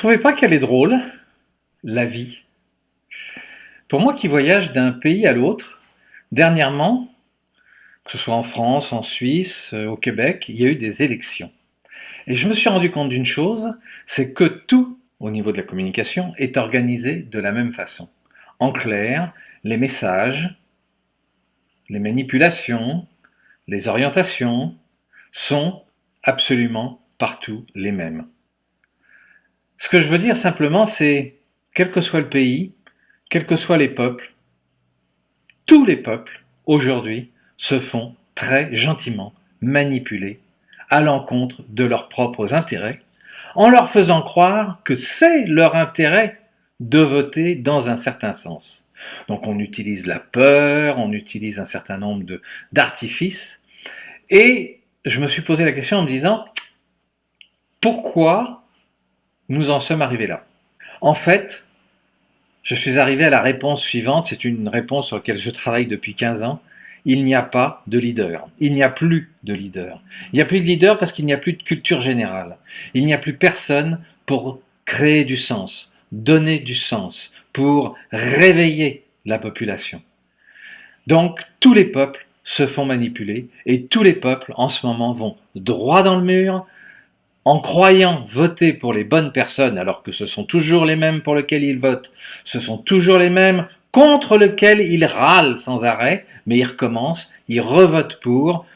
trouvez pas qu'elle est drôle, la vie? Pour moi qui voyage d'un pays à l'autre, dernièrement, que ce soit en France, en Suisse, au Québec, il y a eu des élections. Et je me suis rendu compte d'une chose, c'est que tout, au niveau de la communication, est organisé de la même façon. En clair, les messages, les manipulations, les orientations sont absolument partout les mêmes. Ce que je veux dire simplement, c'est, quel que soit le pays, quels que soient les peuples, tous les peuples, aujourd'hui, se font très gentiment manipuler à l'encontre de leurs propres intérêts, en leur faisant croire que c'est leur intérêt de voter dans un certain sens. Donc on utilise la peur, on utilise un certain nombre d'artifices, et je me suis posé la question en me disant, pourquoi nous en sommes arrivés là? En fait, je suis arrivé à la réponse suivante, c'est une réponse sur laquelle je travaille depuis 15 ans. Il n'y a pas de leader. Il n'y a plus de leader. Il n'y a plus de leader parce qu'il n'y a plus de culture générale. Il n'y a plus personne pour créer du sens, donner du sens, pour réveiller la population. Donc tous les peuples se font manipuler et tous les peuples en ce moment vont droit dans le mur, en croyant voter pour les bonnes personnes, alors que ce sont toujours les mêmes pour lesquels ils votent, ce sont toujours les mêmes contre lesquels ils râlent sans arrêt, mais ils recommencent, ils revotent pour,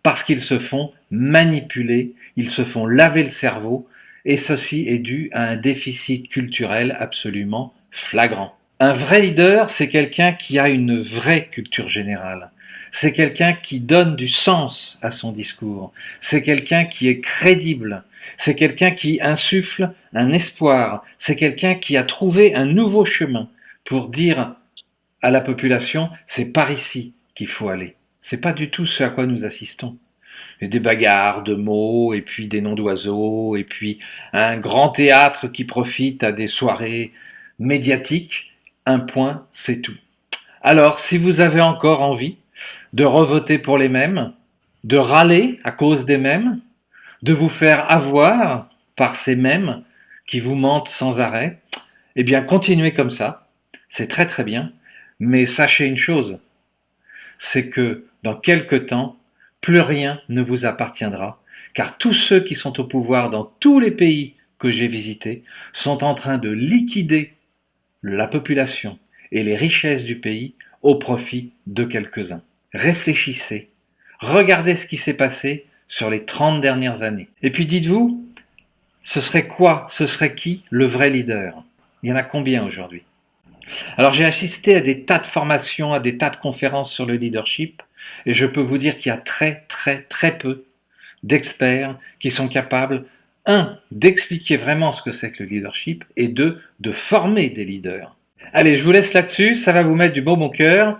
parce qu'ils se font manipuler, ils se font laver le cerveau, et ceci est dû à un déficit culturel absolument flagrant. Un vrai leader, c'est quelqu'un qui a une vraie culture générale. C'est quelqu'un qui donne du sens à son discours. C'est quelqu'un qui est crédible. C'est quelqu'un qui insuffle un espoir. C'est quelqu'un qui a trouvé un nouveau chemin pour dire à la population, c'est par ici qu'il faut aller. C'est pas du tout ce à quoi nous assistons. Et des bagarres de mots, et puis des noms d'oiseaux, et puis un grand théâtre qui profite à des soirées médiatiques. Un point, c'est tout. Alors, si vous avez encore envie de revoter pour les mêmes, de râler à cause des mêmes, de vous faire avoir par ces mêmes qui vous mentent sans arrêt, eh bien continuez comme ça, c'est très très bien, mais sachez une chose, c'est que dans quelque temps, plus rien ne vous appartiendra, car tous ceux qui sont au pouvoir dans tous les pays que j'ai visités sont en train de liquider la population et les richesses du pays au profit de quelques-uns. Réfléchissez, regardez ce qui s'est passé sur les 30 dernières années. Et puis dites-vous, ce serait quoi, ce serait qui le vrai leader? Il y en a combien aujourd'hui? Alors j'ai assisté à des tas de formations, à des tas de conférences sur le leadership, et je peux vous dire qu'il y a très très très peu d'experts qui sont capables, un, d'expliquer vraiment ce que c'est que le leadership, et deux, de former des leaders. Allez, je vous laisse là-dessus, ça va vous mettre du baume au cœur.